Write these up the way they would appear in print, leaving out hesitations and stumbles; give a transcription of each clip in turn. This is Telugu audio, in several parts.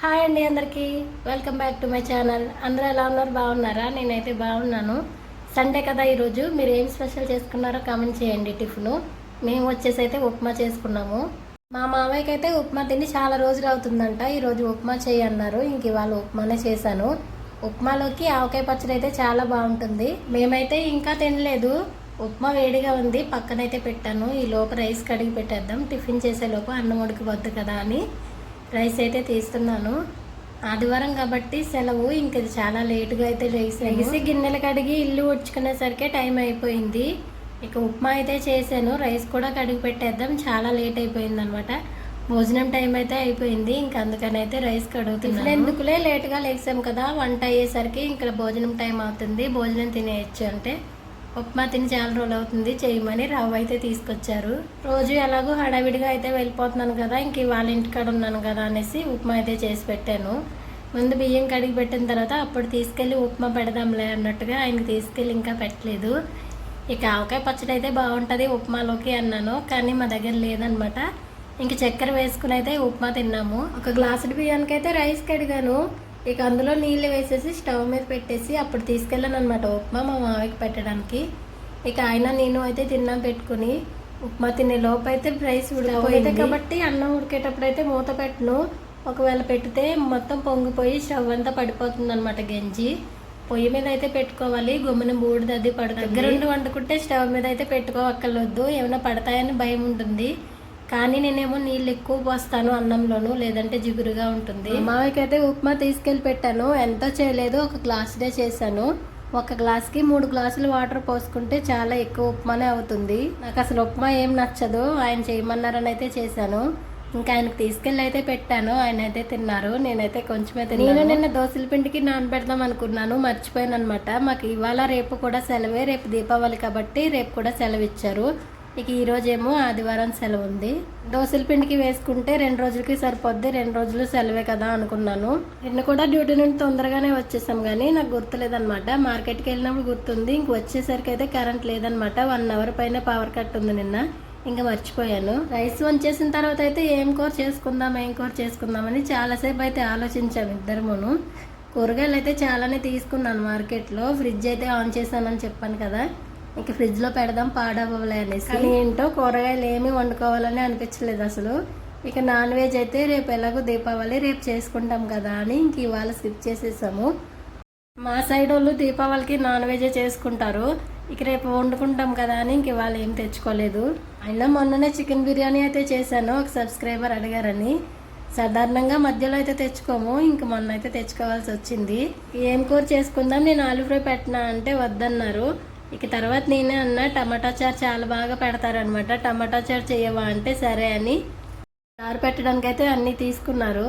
హాయ్ అండి అందరికీ welcome back to my channel. అందరూ ఎలా ఉన్నారు? బాగున్నారా? నేనైతే బాగున్నాను. సండే కదా ఈరోజు. మీరు ఏం స్పెషల్ చేసుకున్నారో కామెంట్ చేయండి. టిఫిన్ మేము వచ్చేసి అయితే ఉప్మా చేసుకున్నాము. మా మామయ్యకి అయితే ఉప్మా తిని చాలా రోజులు అవుతుందంట. ఈరోజు ఉప్మా చేయన్నారు. ఇంక ఇవాళ ఉప్మానే చేశాను. ఉప్మాలోకి ఆవకాయ పచ్చడి అయితే చాలా బాగుంటుంది. మేమైతే ఇంకా తినలేదు. ఉప్మా వేడిగా ఉంది, పక్కనైతే పెట్టాను. ఈ లోపు రైస్ కడిగి పెట్టేద్దాం, టిఫిన్ చేసే లోపు అన్నం ఉడికిపోద్ది కదా అని రైస్ అయితే తీస్తున్నాను. ఆదివారం కాబట్టి సెలవు, ఇంక చాలా లేటుగా అయితే లేసి గిన్నెలు కడిగి ఇల్లు ఉడ్చుకునేసరికి టైం అయిపోయింది. ఇక ఉప్మా అయితే చేశాను, రైస్ కూడా కడిగి పెట్టేద్దాం, చాలా లేట్ అయిపోయింది అనమాట. భోజనం టైం అయితే అయిపోయింది, ఇంక అందుకని అయితే రైస్ కడుగుతున్నాను. ఎందుకులే లేటుగా లేచాం కదా, వంట అయ్యేసరికి ఇంకా భోజనం టైం అవుతుంది, భోజనం తినేయచ్చు అంటే ఉప్మా తిని చాలా రోజులు అవుతుంది చేయమని రవ్వ అయితే తీసుకొచ్చారు. రోజు ఎలాగో హడావిడిగా అయితే వెళ్ళిపోతున్నాను కదా, ఇంక వాళ్ళ ఇంటికాడ ఉన్నాను కదా అనేసి ఉప్మా అయితే చేసి పెట్టాను. ముందు బియ్యం కడిగి పెట్టిన తర్వాత అప్పుడు తీసుకెళ్ళి ఉప్మా పెడదాంలే అన్నట్టుగా ఆయనకి తీసుకెళ్ళి ఇంకా పెట్టలేదు. ఇక ఆవకాయ పచ్చడి అయితే బాగుంటుంది ఉప్మాలోకి అన్నాను, కానీ మా దగ్గర లేదనమాట. ఇంక చక్కెర వేసుకుని అయితే ఉప్మా తిన్నాము. ఒక గ్లాసుడు బియ్యానికి అయితే రైస్ కడిగాను. ఇక అందులో నీళ్ళు వేసేసి స్టవ్ మీద పెట్టేసి అప్పుడు తీసుకెళ్ళాను అనమాట ఉప్మా మా మామయ్యకి పెట్టడానికి. ఇక ఆయన నేను అయితే తిన్నాం పెట్టుకుని ఉప్మా తినే లోపు అయితే రైస్ ఉడికిపోయింది కాబట్టి అన్నం ఉడికేటప్పుడు అయితే మూత పెట్టను. ఒకవేళ పెడితే మొత్తం పొంగిపోయి స్టవ్ అంతా పడిపోతుంది అనమాట. గంజి పొయ్యి మీద అయితే పెట్టుకోవాలి, గుమ్మిన బూడిదది పడుతుంది. దగ్గరుండి వండుకుంటే స్టవ్ మీద అయితే పెట్టుకోవక్కర్లొద్దు, ఏమైనా పడతాయని భయం ఉంటుంది. కానీ నేనేమో నీళ్ళు ఎక్కువ పోస్తాను అన్నంలోను, లేదంటే జిగురుగా ఉంటుంది. మామయ్యకి అయితే ఉప్మా తీసుకెళ్ళి పెట్టాను, ఎంతో చేయలేదు, ఒక గ్లాసుడే చేశాను. ఒక గ్లాస్కి 3 గ్లాసులు వాటర్ పోసుకుంటే చాలా ఎక్కువ ఉప్మానే అవుతుంది. నాకు అసలు ఉప్మా ఏం నచ్చదు, ఆయన చేయమన్నారని అయితే చేశాను. ఇంకా ఆయనకు తీసుకెళ్ళి అయితే పెట్టాను, ఆయన అయితే తిన్నారు, నేనైతే కొంచెమే తిన్నాను. నేను నిన్న దోశల పిండికి నానబెడదాం అనుకున్నాను, మర్చిపోయాను అనమాట. మాకు ఇవాళ రేపు కూడా సెలవే, రేపు దీపావళి కాబట్టి రేపు కూడా సెలవు ఇచ్చారు. ఇక ఈరోజేమో ఆదివారం సెలవు ఉంది. దోశల పిండికి వేసుకుంటే 2 రోజులకి సరిపోద్ది, 2 రోజులు సెలవే కదా అనుకున్నాను. నిన్న కూడా డ్యూటీ నుండి తొందరగానే వచ్చేసాం, కానీ నాకు గుర్తులేదనమాట. మార్కెట్కి వెళ్ళినప్పుడు గుర్తుంది, ఇంక వచ్చేసరికి అయితే కరెంట్ లేదనమాట. 1 అవర్ పైన పవర్ కట్ ఉంది నిన్న, ఇంకా మర్చిపోయాను. రైస్ వంచేసిన తర్వాత అయితే ఏం కూర చేసుకుందామని చాలాసేపు అయితే ఆలోచించాము ఇద్దరమును. కూరగాయలు అయితే చాలానే తీసుకున్నాను మార్కెట్లో. ఫ్రిడ్జ్ అయితే ఆన్ చేశానని చెప్పాను కదా, ఇంక ఫ్రిడ్జ్లో పెడదాం పాడవ్వలే అనేసి. కానీ ఏంటో కూరగాయలు ఏమీ వండుకోవాలని అనిపించలేదు అసలు. ఇక నాన్ వెజ్ అయితే రేపు ఎలాగో దీపావళి రేపు చేసుకుంటాం కదా అని ఇంక ఇవాళ స్కిప్ చేసేసాము. మా సైడ్ వాళ్ళు దీపావళికి నాన్ వెజే చేసుకుంటారు, ఇక రేపు వండుకుంటాం కదా అని ఇంక ఇవాళ ఏం తెచ్చుకోలేదు. అయినా మొన్ననే చికెన్ బిర్యానీ అయితే చేశాను, ఒక సబ్స్క్రైబర్ అడిగారని. సాధారణంగా మధ్యలో అయితే తెచ్చుకోము, ఇంక మొన్న అయితే తెచ్చుకోవాల్సి వచ్చింది. ఏం కూర చేసుకుందాం, నేను ఆలూ ఫ్రై పెట్టినా అంటే వద్దన్నారు. ఇక తర్వాత నేనే అన్నా, టమాటా చారు చాలా బాగా పెడతారనమాట, టమాటా చారు చేయవా అంటే సరే అని. చారు పెట్టడానికి అయితే అన్నీ తీసుకున్నారు.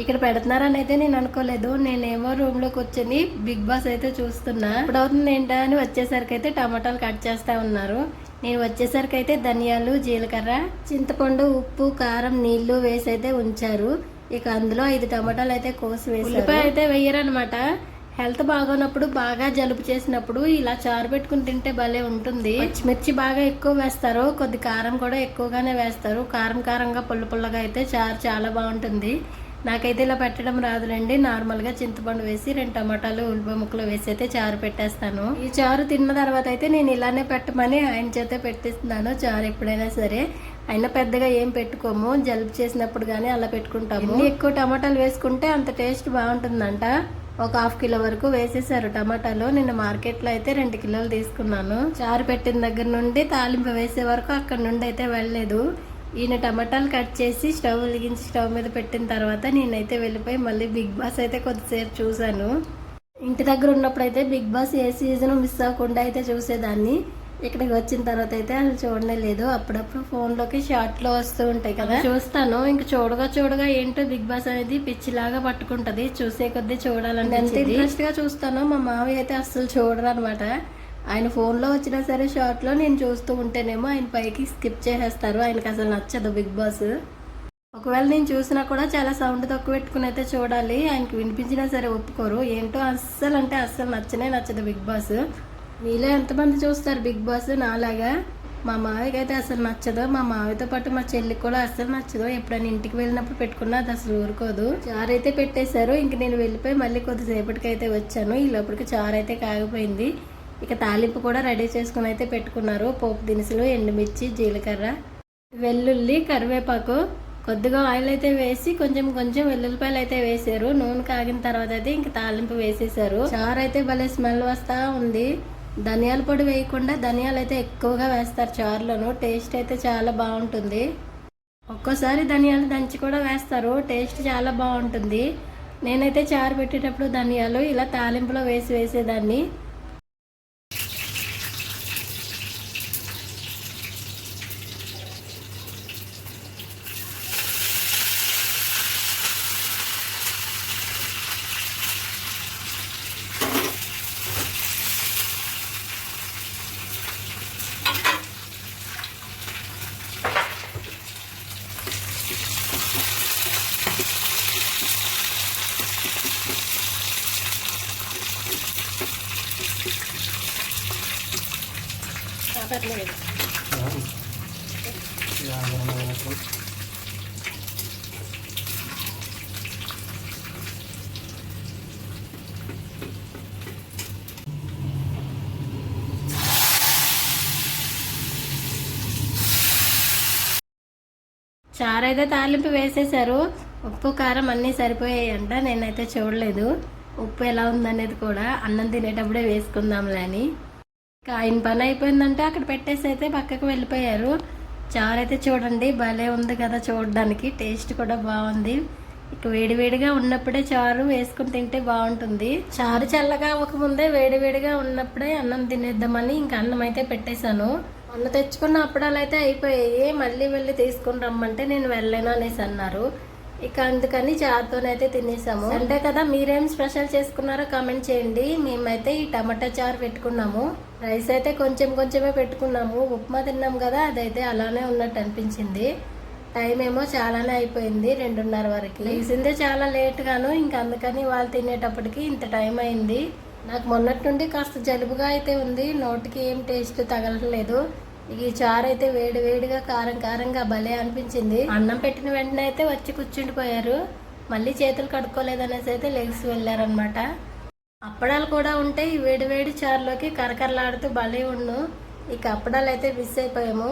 ఇక్కడ పెడుతున్నారని అయితే నేను అనుకోలేదు. నేనేమో రూమ్లో కూర్చొని బిగ్ బాస్ అయితే చూస్తున్నా. ఇప్పుడు అవుతుంది ఏంటా అని వచ్చేసరికి అయితే టమాటాలు కట్ చేస్తూ ఉన్నారు. నేను వచ్చేసరికి అయితే ధనియాలు, జీలకర్ర, చింతపండు, ఉప్పు, కారం, నీళ్లు వేసి అయితే ఉంచారు. ఇక అందులో 5 టమాటాలు అయితే కోసి వేసి, ఉల్లిపాయ అయితే వేయరనమాట. హెల్త్ బాగోనప్పుడు, బాగా జలుబు చేసినప్పుడు ఇలా చారు పెట్టుకుని తింటే భలే ఉంటుంది. పచ్చిమిర్చి బాగా ఎక్కువ వేస్తారు, కొద్ది కారం కూడా ఎక్కువగానే వేస్తారు. కారం కారంగా పుల్లగా అయితే చారు చాలా బాగుంటుంది. నాకైతే ఇలా పెట్టడం రాదులేండి, నార్మల్గా చింతపండు వేసి 2 టమాటాలు, ఉల్లిపాయ ముక్కలు వేసి అయితే చారు పెట్టేస్తాను. ఈ చారు తిన్న తర్వాత అయితే నేను ఇలానే పెట్టమని ఆయన చేతే పెట్టిస్తున్నాను చారు ఎప్పుడైనా సరే. అయినా పెద్దగా ఏం పెట్టుకోము, జలుబు చేసినప్పుడు కానీ అలా పెట్టుకుంటాము. ఎక్కువ టమాటాలు వేసుకుంటే అంత టేస్ట్ బాగుంటుందంట. ఒక 1/2 కిలో వరకు వేసేసారు టమాటాలు. నిన్న మార్కెట్లో అయితే 2 కిలోలు తీసుకున్నాను. చారు పెట్టిన దగ్గర నుండి తాలింపు వేసే వరకు అక్కడ నుండి అయితే వెళ్ళలేదు. ఈయన టమాటాలు కట్ చేసి స్టవ్ వెలిగించి స్టవ్ మీద పెట్టిన తర్వాత నేనైతే వెళ్ళిపోయి మళ్ళీ బిగ్ బాస్ అయితే కొద్దిసేపు చూశాను. ఇంటి దగ్గర ఉన్నప్పుడు అయితే బిగ్ బాస్ ఏ సీజన్ మిస్ అవ్వకుండా అయితే చూసేదాన్ని. ఇక్కడికి వచ్చిన తర్వాత అయితే అసలు చూడనే లేదు. అప్పుడప్పుడు ఫోన్లోకి షార్ట్లో వస్తూ ఉంటాయి కదా, చూస్తాను. ఇంక చూడగా ఏంటో బిగ్ బాస్ అనేది పిచ్చిలాగా పట్టుకుంటది, చూసే కొద్దీ చూడాలని ఎంత ఇంట్రెస్ట్ గా చూస్తాను. మా మామయ్య అయితే అస్సలు చూడరు అనమాట. ఆయన ఫోన్లో వచ్చినా సరే షార్ట్లో నేను చూస్తూ ఉంటేనేమో ఆయన పైకి స్కిప్ చేసేస్తారు, ఆయనకి అసలు నచ్చదు బిగ్ బాస్. ఒకవేళ నేను చూసినా కూడా చాలా సౌండ్ తక్కువ పెట్టుకుని అయితే చూడాలి, ఆయనకి వినిపించినా సరే ఒప్పుకోరు. ఏంటో అస్సలు అంటే అస్సలు నచ్చదు బిగ్ బాస్. మీలో ఎంతమంది చూస్తారు బిగ్ బాస్ నాలాగా? మా మావికి అయితే అసలు నచ్చదు. మా మావితో పాటు మా చెల్లికి కూడా అసలు నచ్చదు. ఎప్పుడైనా ఇంటికి వెళ్ళినప్పుడు పెట్టుకున్నా అది అసలు ఊరుకోదు. చారు అయితే పెట్టేశారు. ఇంక నేను వెళ్ళిపోయి మళ్ళీ కొద్దిసేపటికి అయితే వచ్చాను. ఈ లోపలికి చారు అయితే కాగిపోయింది. ఇక తాలింపు కూడా రెడీ చేసుకుని అయితే పెట్టుకున్నారు. పోపు దినుసులు, ఎండుమిర్చి, జీలకర్ర, వెల్లుల్లి, కరివేపాకు, కొద్దిగా ఆయిల్ అయితే వేసి కొంచెం కొంచెం వెల్లుల్లిపాయలు అయితే వేసారు. నూనె కాగిన తర్వాత అయితే ఇంక తాలింపు వేసేసారు. చారు అయితే భలే స్మెల్ వస్తూ ఉంది. ధనియాల పొడి వేయకుండా ధనియాలు అయితే ఎక్కువగా వేస్తారు చారులోను. టేస్ట్ అయితే చాలా బాగుంటుంది. ఒక్కోసారి ధనియాలు దంచి కూడా వేస్తారు. టేస్ట్ చాలా బాగుంటుంది. నేనైతే చారు పెట్టేటప్పుడు ధనియాలు ఇలా తాలింపులో వేసేదాన్ని. చారు అయితే తాలింపు వేసేసారు. ఉప్పు కారం అన్నీ సరిపోయాయంట. నేనైతే చూడలేదు ఉప్పు ఎలా ఉందనేది కూడా. అన్నం తినేటప్పుడే వేసుకుందాంలే అని. ఆయన పని అయిపోయిందంటే అక్కడ పెట్టేసి అయితే పక్కకు వెళ్ళిపోయారు. చారు అయితే చూడండి భలే ఉంది కదా చూడడానికి. టేస్ట్ కూడా బాగుంది. ఇక వేడివేడిగా ఉన్నప్పుడే చారు వేసుకుని తింటే బాగుంటుంది. చారు చల్లగా అవ్వకముందే వేడివేడిగా ఉన్నప్పుడే అన్నం తినేద్దామని ఇంక అన్నం అయితే పెట్టేశాను. మొన్న తెచ్చుకున్న అప్పడాలు అయితే అయిపోయాయి. మళ్ళీ వెళ్ళి తీసుకుని రమ్మంటే నేను వెళ్ళలేను అనేసి అన్నారు. ఇక అందుకని చారుతోనైతే తినేసాము. సండే కదా, మీరేం స్పెషల్ చేసుకున్నారో కామెంట్ చేయండి. మేమైతే ఈ టమాటా చారు పెట్టుకున్నాము. రైస్ అయితే కొంచెం కొంచెమే పెట్టుకున్నాము. ఉప్మా తిన్నాము కదా, అదైతే అలానే ఉన్నట్టు అనిపించింది. టైం ఏమో చాలానే అయిపోయింది, 2:30 వరకు. లేచిందే చాలా లేట్ గాను. ఇంక అందుకని వాళ్ళు తినేటప్పటికి ఇంత టైం అయింది. నాకు మొన్నటి నుండి కాస్త జలుబుగా అయితే ఉంది. నోటికి ఏం టేస్ట్ తగలట్లేదు. ఈ చారు అయితే వేడి వేడిగా కారం కారంగా భలే అనిపించింది. అన్నం పెట్టిన వెంటనే అయితే వచ్చి కూర్చుండిపోయారు. మళ్ళీ చేతులు కడుక్కోలేదనేసి అయితే లెగ్స్ వెళ్ళారనమాట. అప్పడాలు కూడా ఉంటే ఈ వేడి వేడి చారులోకి కరకరలాడుతూ భలే ఉండు. ఇక అప్పడాలు అయితే మిస్ అయిపోయాము.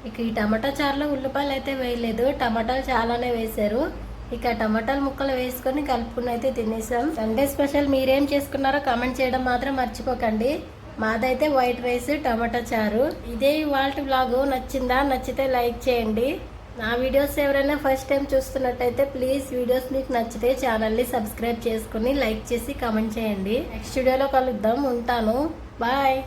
ఇక ఈ టమాటా చారులో ఉల్లిపాయలు అయితే వేయలేదు, టమాటాలు చాలానే వేశారు. ఇక టమాటాలు ముక్కలు వేసుకొని కలుపుకుని అయితే తినేసాం. సండే స్పెషల్ మీరేం చేసుకున్నారో కామెంట్ చేయడం మాత్రం మర్చిపోకండి. మాదైతే వైట్ రైస్, టమాటా చారు. ఇదే ఇవాల్టి వ్లాగ్. నచ్చిందా? నచ్చితే లైక్ చేయండి. నా వీడియోస్ ఎవరైనా ఫస్ట్ టైం చూస్తున్నట్టయితే ప్లీజ్ వీడియోస్ మీకు నచ్చితే ఛానల్ని సబ్స్క్రైబ్ చేసుకుని లైక్ చేసి కామెంట్ చేయండి. నెక్స్ట్ వీడియోలో కలుద్దాం. ఉంటాను. బాయ్.